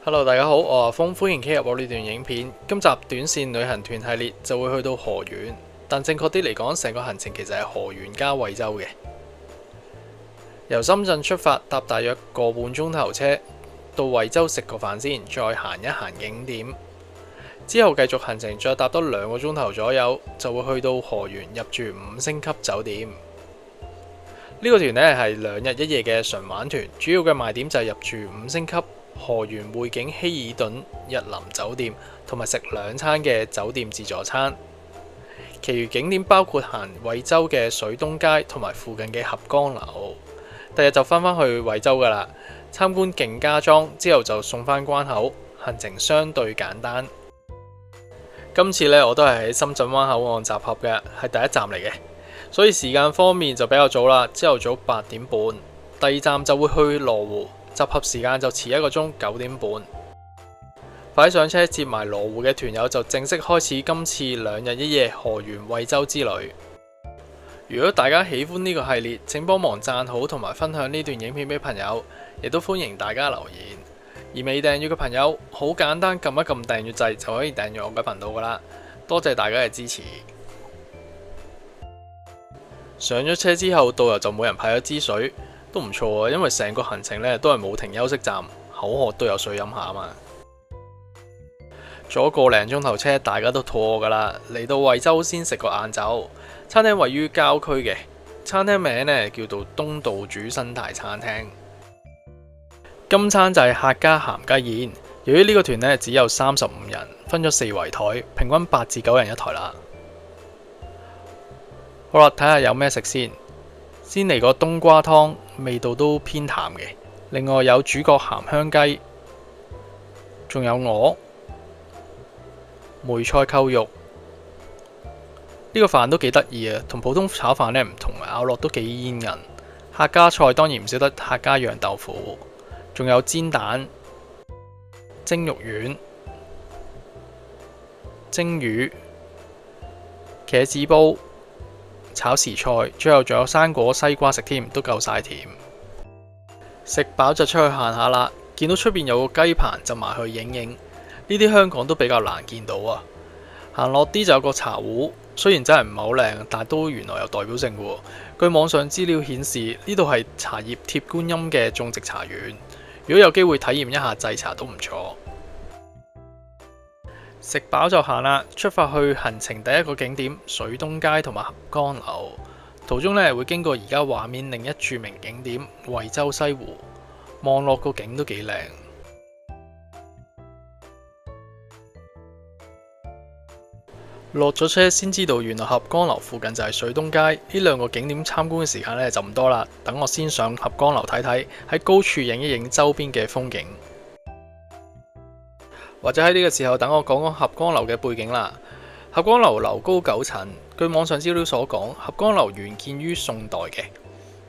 Hello，大家好，我係阿峰，歡迎加入我呢段影片。今集短線旅行團系列就會去到河源，但正確啲嚟講，成個行程其實係河源加惠州嘅。由深圳出發，搭大約個半鐘頭車到惠州食個飯先，再行一行景點。之後繼續行程，再搭多2個鐘頭左右，就會去到河源入住5星級酒店。呢個團呢係2日1夜嘅純玩團，主要嘅賣點就係入住5星級河源匯景希爾頓日林酒店，同埋食2餐嘅酒店自助餐。其餘景點包括行惠州嘅水東街同埋附近嘅合江樓。第日就翻返去惠州噶啦，參觀勁家莊之後就送返關口，行程相對簡單。今次呢，我都係喺深圳灣口岸集合嘅，係第一站嚟嘅，所以時間方面就比較早啦，朝頭早8點半。第二站就會去羅湖，集合時間就遲1個鐘，9點半。快上車接埋羅湖嘅團友就正式開始今次2日1夜河源惠州之旅。如果大家喜歡呢個系列，請幫忙讚好同埋分享呢段影片俾朋友，亦都歡迎大家留言。而未訂閱嘅朋友，好簡單，撳一撳訂閱掣就可以訂閱我嘅頻道噶啦。多謝大家嘅支持。上咗車之後，導遊就每人派咗支水，都唔錯啊，因為成個行程呢都係冇停休息站，口渴都有水飲下啊嘛。坐個零鐘頭車，大家都肚餓噶啦，嚟到惠州先食個晏晝。餐廳位於郊區嘅，餐廳名呢叫做東道主生態餐廳。今餐就係客家鹹雞宴。由於呢個團呢只有35人，分咗4圍台，平均8至9人一台啦。好啦，睇下有咩食先。先嚟個冬瓜湯，味道都偏淡嘅。另外有主角鹹香雞，仲有鵝、梅菜扣肉。呢個飯都幾得意啊，同普通炒飯呢唔同，咬落都幾煙韌。客家菜當然唔少得客家釀豆腐，仲有煎蛋、蒸肉丸、蒸魚、茄子煲、炒時菜，最後仲有生果西瓜食添，都夠晒甜。食飽就出去行下啦，見到出邊有個雞棚就埋去影影。呢啲香港都比較難見到啊。行落啲就有個茶壺，雖然真係唔係好靚，但都原來有代表性嘅。據網上資料顯示，呢度係茶葉貼觀音嘅種植茶園。如果有機會體驗一下製茶都唔錯。食飽就行啦，出發去行程第一個景點水東街同埋合江樓。途中呢會經過而家畫面另一著名景點惠州西湖，望落個景都幾靚。落咗車先知道，原來合江樓附近就係水東街。呢2個景點參觀嘅時間呢就唔多啦，等我先上合江樓睇睇，喺高處影一影周邊嘅風景。或者喺呢個時候，等我講講合江樓嘅背景啦。合江樓樓高9層，據網上資料所講，合江樓原建於宋代嘅，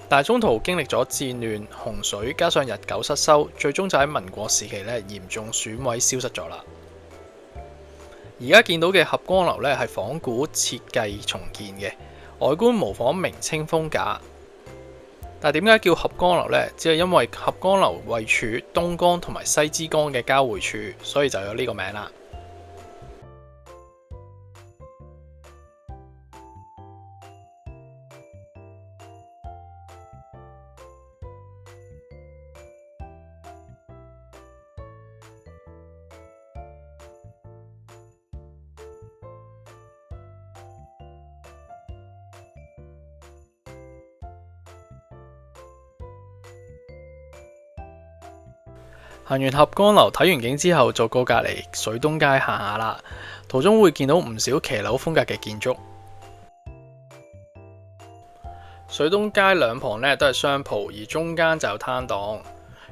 但係中途經歷咗戰亂、洪水，加上日久失修，最終就喺民國時期呢嚴重損毀消失咗啦。而家見到嘅合江樓呢係仿古設計重建嘅，外觀模仿明清風格。但係點解叫合江樓呢？只係因為合江樓位處東江同埋西之江嘅交匯處，所以就有呢個名啦。行完合江樓睇完景之後，就過隔離水東街行下啦。途中會見到唔少騎樓風格嘅建築。水東街兩旁呢都係商鋪，而中間就有攤檔。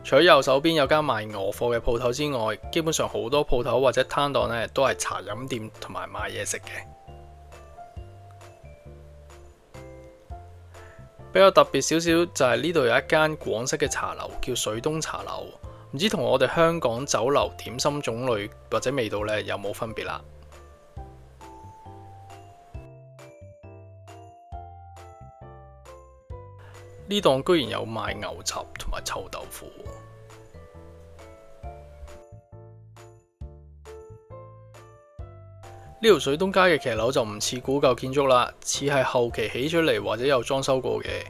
除咗右手邊有間賣鵝貨嘅鋪頭之外，基本上好多鋪頭或者攤檔呢都係茶飲店同埋賣嘢食嘅。比較特別少少就係呢度有一間廣式嘅茶樓，叫水東茶樓。唔知同我哋香港酒樓點心種類或者味道呢有冇分別啦？呢檔居然有賣牛雜同埋臭豆腐。呢條水東街嘅騎樓就唔似古舊建築啦，似係後期起咗嚟或者有裝修過嘅，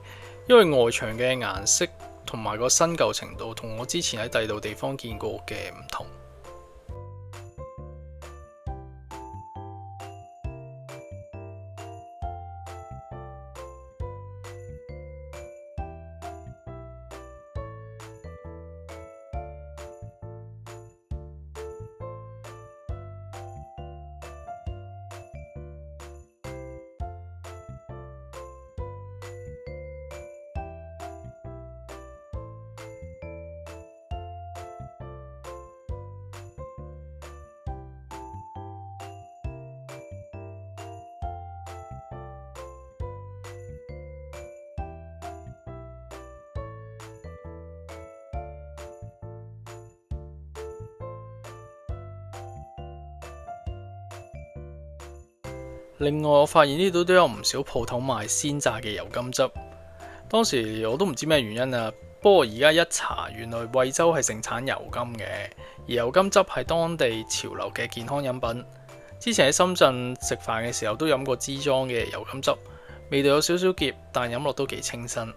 因為外牆嘅顏色同埋個新舊程度同我之前喺第二度地方見過嘅唔同。另外，我發現呢度都有唔少鋪頭賣鮮榨嘅油甘汁。當時我都唔知咩原因啊，不過而家一查，原來惠州係盛產油甘嘅，而油甘汁係當地潮流嘅健康飲品。之前喺深圳食飯嘅時候都飲過支裝嘅油甘汁，味道有少少澀，但飲落都幾清新。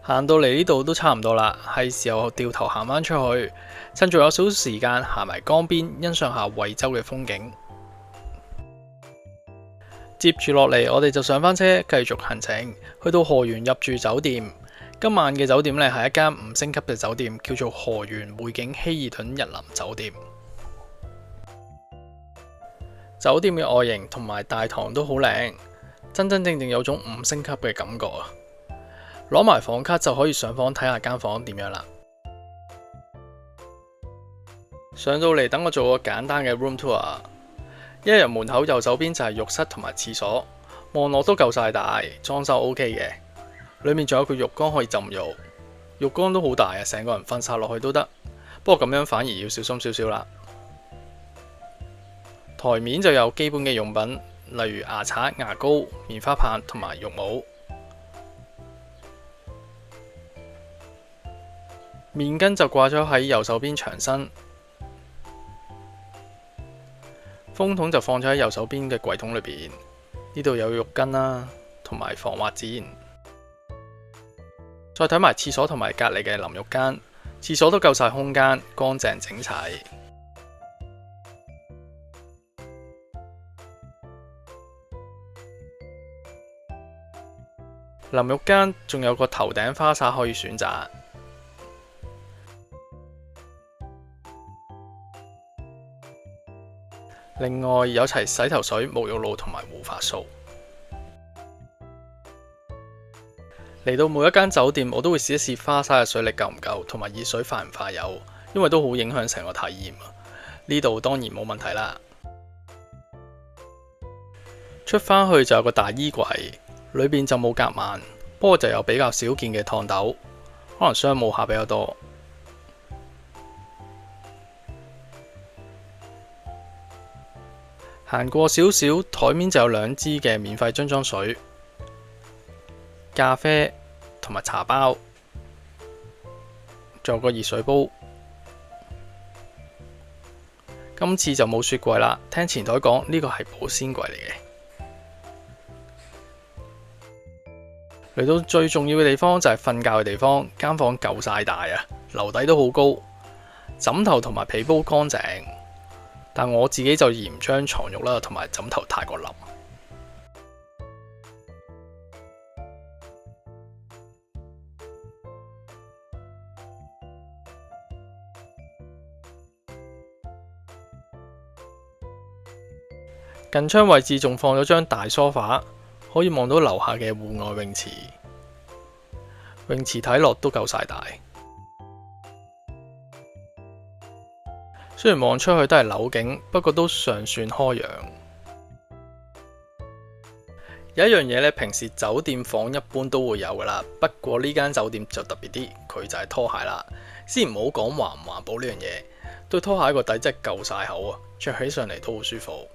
行到嚟呢度都差唔多啦，係時候掉頭行返出去，趁仲有少少時間行埋江邊，欣賞下惠州嘅風景。接住落嚟，我哋就上返車，繼續行程，去到河源入住酒店。今晚嘅酒店呢係一間5星級嘅酒店，叫做河源匯景希爾頓日林酒店。酒店嘅外形同埋大堂都好靚，真真正正有種5星級嘅感覺啊！攞埋房卡就可以上房睇下間房點樣啦。上到嚟，等我做個簡單嘅 room tour。一入門口右手邊就係浴室同埋廁所，望落都夠晒大，裝修 OK 嘅。裏面仲有個浴缸可以浸浴，浴缸都好大啊，成個人瞓晒落去都得。不過咁樣反而要小心少少啦。台面就有基本嘅用品，例如牙刷、牙膏、棉花棒同埋浴帽。面巾就掛咗喺右手邊牆身，風筒就放咗喺右手邊嘅櫃桶裏邊。呢度有浴巾啦，同埋防滑墊。再睇埋廁所同埋隔離嘅淋浴間，廁所都夠晒空間，乾淨整齊。淋浴間仲有個頭頂花灑可以選擇。另外有齊洗頭水、沐浴露同埋護髮素。嚟到每一間酒店，我都會試一試花灑嘅水力夠唔夠，同埋熱水快唔快有，因為都好影響成個體驗啊。呢度當然冇問題啦。出返去就有個大衣櫃，裏邊就冇夾萬，不過就有比較少見嘅熨斗，可能商務客比較多。行過少少，台面就有2支嘅免費樽裝水、咖啡同埋茶包，仲有個熱水煲。今次就冇雪櫃啦，聽前台講呢個係保鮮櫃嚟嘅。嚟到最重要嘅地方就係瞓覺嘅地方，間房夠晒大啊，樓底都好高，枕頭同埋被鋪乾淨。但我自己就嫌張床褥啦，同埋枕頭太過腍。近窗位置仲放咗張大梳化，可以望到樓下嘅戶外泳池。泳池睇落都夠晒大。雖然望出去都係樓景，不過都尚算開揚。有一樣嘢咧，平時酒店房一般都會有噶啦，不過呢間酒店就特別啲，佢就係拖鞋啦。先唔好講環唔環保呢樣嘢，對拖鞋個底真係夠晒厚啊，着起上嚟都好舒服。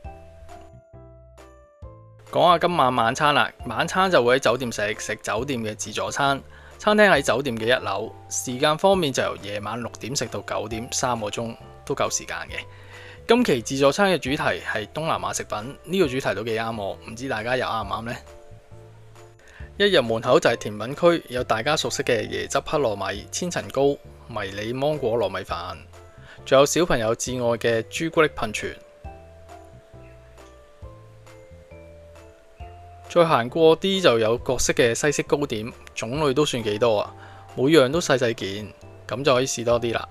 講下今晚晚餐啦，晚餐就會喺酒店食酒店嘅自助餐，餐廳喺酒店嘅1樓，時間方面就由夜晚6點食到9點，3個鐘都夠時間嘅。今期自助餐嘅主題係東南亞食品，呢個主題都幾啱我，唔知大家又啱唔啱呢？一入門口就係甜品區，有大家熟悉嘅椰汁黑糯米、千層糕、迷你芒果糯米飯，仲有小朋友至愛嘅朱古力噴泉。再行過啲就有各式嘅西式糕點，種類都算幾多啊，每樣都細細件，咁就可以試多啲啦。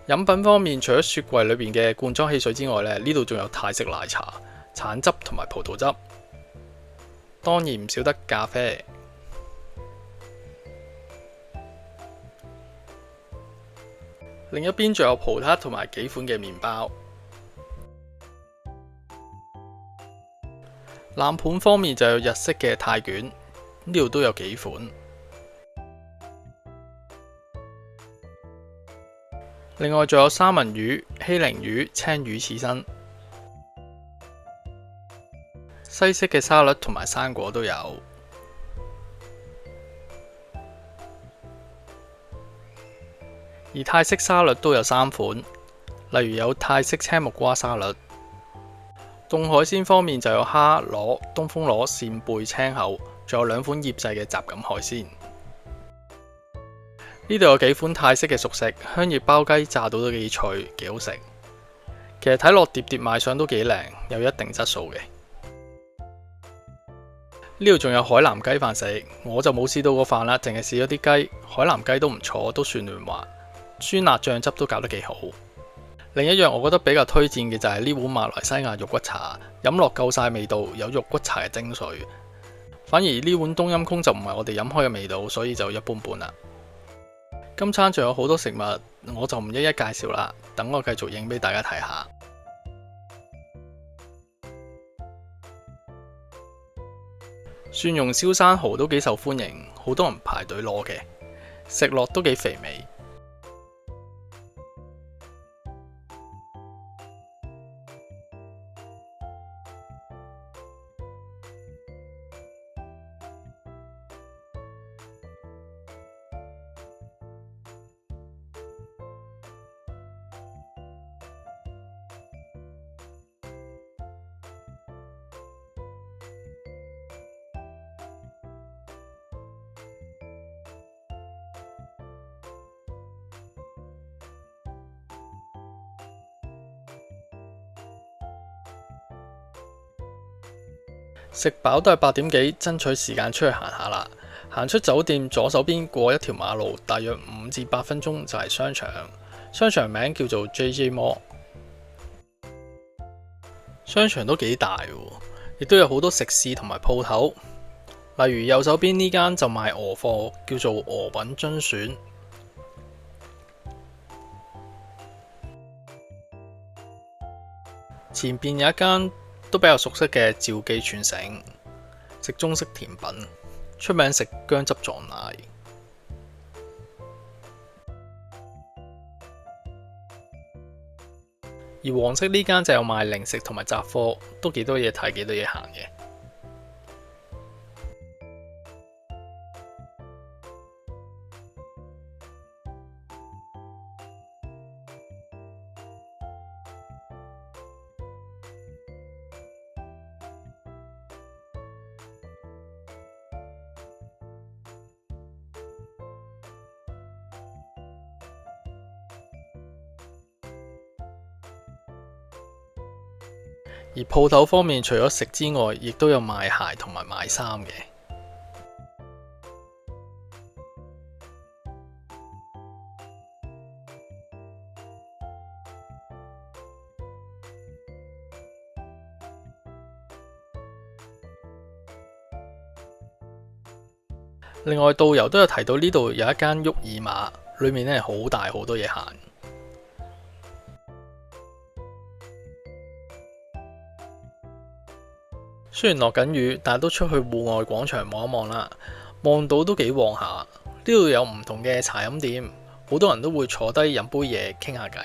飲品方面，除咗雪櫃裏邊嘅罐裝汽水之外呢度仲有泰式奶茶、橙汁同埋葡萄汁，當然唔少得咖啡。另一邊仲有葡撻同埋幾款嘅麵包。冷盤方面就有日式嘅泰卷，呢度都有幾款。另外仲有三文魚、希靈魚、青魚刺身。西式嘅沙律同埋生果都有。而泰式沙律都有3款，例如有泰式青木瓜沙律。凍海鮮方面就有蝦、螺、東風螺、扇貝、青口，仲有2款醃製嘅雜錦海鮮。呢度有幾款泰式嘅熟食，香葉包雞炸到都幾脆，幾好食。其實睇落碟碟賣相都幾靚，有一定質素嘅。呢度仲有海南雞飯食，我就冇試到過飯啦，淨係試咗啲雞。海南雞都唔錯，都算嫩滑。酸辣醬汁都搞得幾好。另一樣我覺得比較推薦嘅就係呢碗馬來西亞肉骨茶，飲落夠晒味道，有肉骨茶嘅精髓。反而呢碗冬陰功就唔係我哋飲開嘅味道，所以就一般般啦。今餐仲有好多食物，我就唔一一介紹啦，等我繼續影俾大家睇下。蒜蓉燒生蠔都幾受歡迎，好多人排隊攞嘅，食落都幾肥美。食飽都係8點幾，爭取時間出去行下啦。行出酒店，左手邊過一條馬路，大約5至8分鐘就係商場。商場名叫做 JJ Mall。商場都幾大，亦都有好多食肆同埋鋪頭。例如右手邊呢間就賣鵝貨，叫做鵝韻精選。前邊有一間都比較熟悉嘅趙記全城，食中式甜品，出名食薑汁撞奶。而黃色呢間就有賣零食同埋雜貨，都幾多嘢睇，幾多嘢行嘅。而鋪頭方面，除咗食之外，亦都有賣鞋同埋賣衫嘅。另外，導遊都有提到呢度有一間沃爾瑪，裏面咧好大，好多嘢行。雖然落緊雨，但係都出去戶外廣場望一望啦，望到都幾旺下。呢度有唔同嘅茶飲店，好多人都會坐低飲杯嘢傾下偈。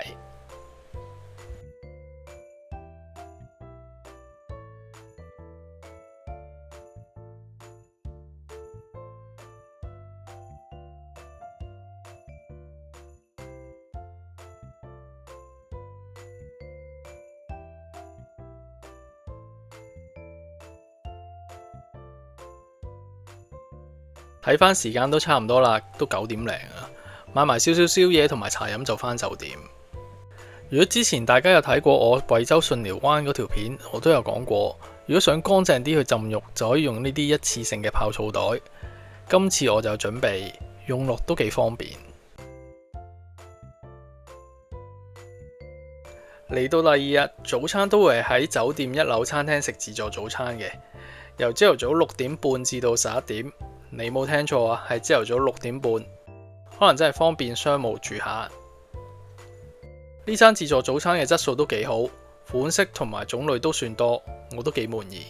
睇返時間都差唔多啦，都9點零啦，買埋少少宵夜同埋茶飲就返酒店。如果之前大家有睇過我惠州順寮灣嗰條片，我都有講過，如果想乾淨啲去浸浴，就可以用呢啲一次性嘅泡澡袋。今次我就準備，用落都幾方便。嚟到第二日，早餐都會喺酒店1樓餐廳食自助早餐嘅，由朝頭早6點半至到11點。你冇聽錯啊，係朝頭早6點半，可能真係方便商務住客。呢餐自助早餐嘅質素都幾好，款式同埋種類都算多，我都幾滿意。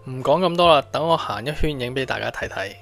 唔講咁多啦，等我行一圈影俾大家睇睇。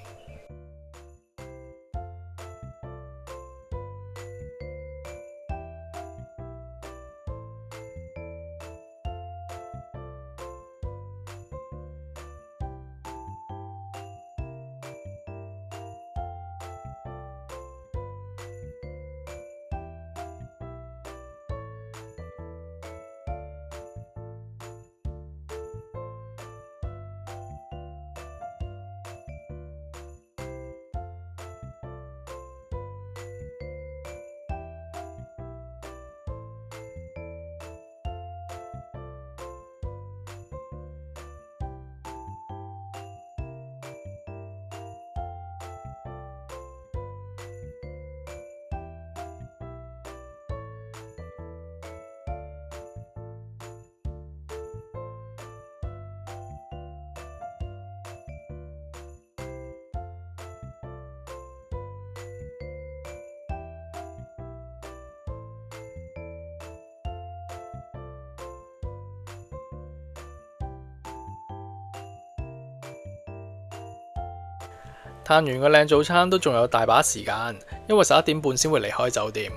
嘆完個靚早餐都仲有大把時間，因為11點半先會離開酒店。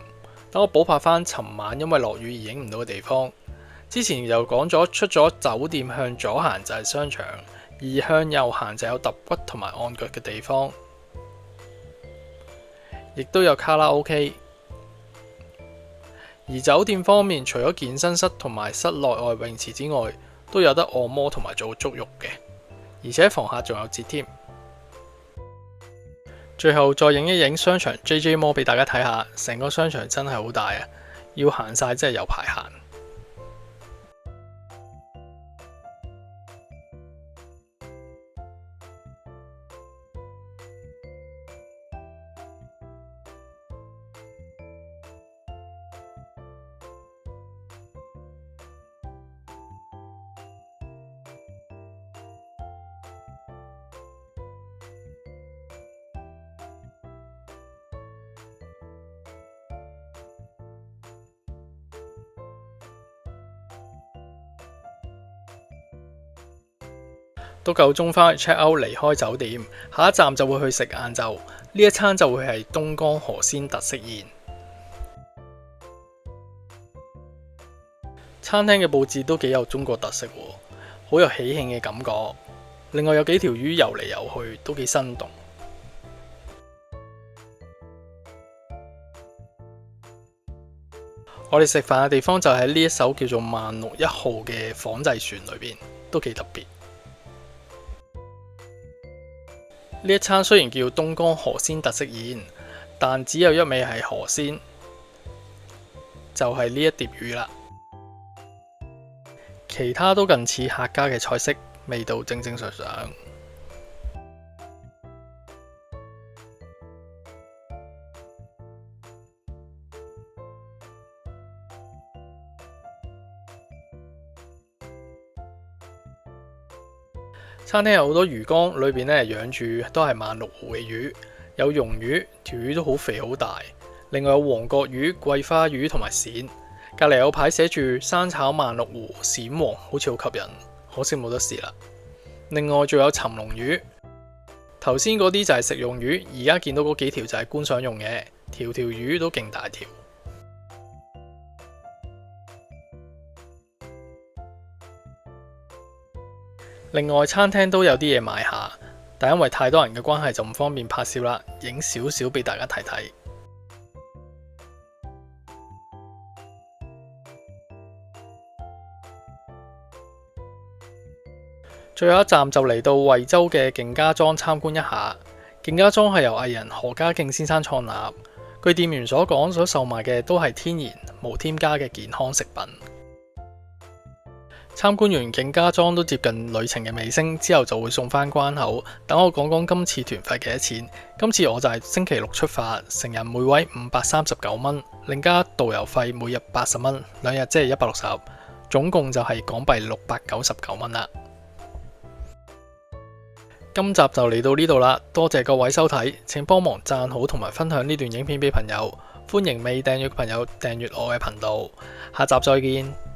等我補拍翻尋晚因為落雨而影唔到嘅地方。之前就講咗，出咗酒店向左行就係商場，而向右行就有揼骨同埋按腳嘅地方，亦都有卡拉 OK。而酒店方面，除咗健身室同埋室內外泳池之外，都有得按摩同埋做足浴嘅，而且房客仲有折添。最後再影一影商場 JJ Mall 俾大家睇下，成個商場真係好大啊！要行晒真係有排行。都夠鐘返去 check out 離開酒店，下一站就會去食晏晝。呢一餐就會係東江河鮮特色宴。餐廳嘅佈置都幾有中國特色喎，好有喜慶嘅感覺。另外有幾條魚游嚟游去，都幾生動。我哋食飯嘅地方就喺呢一艘叫做萬綠1號嘅仿製船裏邊，都幾特別。呢一餐雖然叫東江河鮮特色宴，但只有一味係河鮮，就係呢一碟魚啦。其他都近似客家嘅菜式，味道正正常常。餐廳有好多魚缸，裏邊咧養住都係萬綠湖嘅魚，有魷魚，條魚都好肥好大。另外有黃角魚、桂花魚同埋鱔。隔離有牌寫住生炒萬綠湖鱔黃，好似好吸引，可惜冇得試啦。另外仲有鱘龍魚，頭先嗰啲就係食用魚，而家見到嗰幾條就係觀賞用嘅，條條魚都勁大條。另外餐廳都有啲嘢賣下，但因為太多人嘅關係就唔方便拍攝啦，影少少俾大家睇睇。最後一站就嚟到惠州嘅勁家莊參觀一下。勁家莊係由藝人何家勁先生創立，據店員所講，所售賣嘅都係天然無添加嘅健康食品。參觀完勁家莊都接近旅程嘅尾聲，之後就會送返關口。等我講講今次團費幾多錢。今次我就係星期六出發，成人每位539蚊，另加導遊費每日80蚊，2日即係160，總共就係港幣699蚊啦。今集就嚟到呢度啦，多謝各位收睇，請幫忙讚好同埋分享呢段影片俾朋友，歡迎未訂閱嘅朋友訂閱我嘅頻道，下集再見。